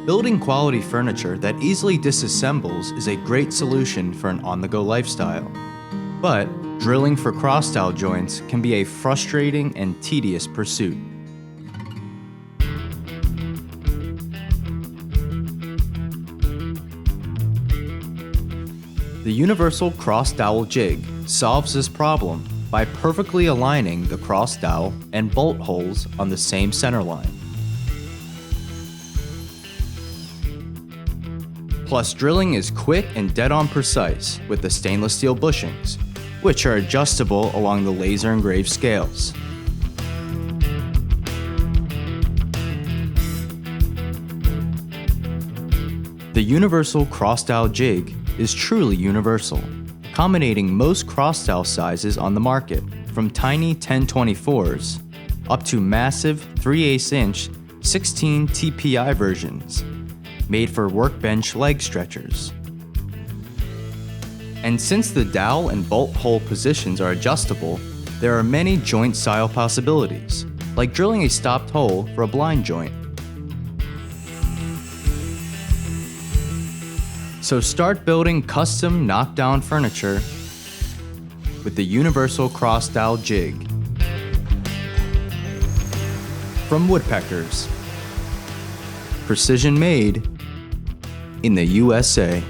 Building quality furniture that easily disassembles is a great solution for an on-the-go lifestyle. But drilling for cross dowel joints can be a frustrating and tedious pursuit. The Universal Cross Dowel Jig solves this problem by perfectly aligning the cross dowel and bolt holes on the same center line. Plus, drilling is quick and dead-on precise with the stainless steel bushings, which are adjustable along the laser engraved scales. The Universal Cross Dowel Jig is truly universal, accommodating most cross dowel sizes on the market, from tiny 1024s up to massive 3/8 inch 16 TPI versions, made for workbench leg stretchers. And since the dowel and bolt hole positions are adjustable, there are many joint style possibilities, like drilling a stopped hole for a blind joint. So start building custom knockdown furniture with the Universal Cross Dowel Jig from Woodpeckers. Precision made in the USA.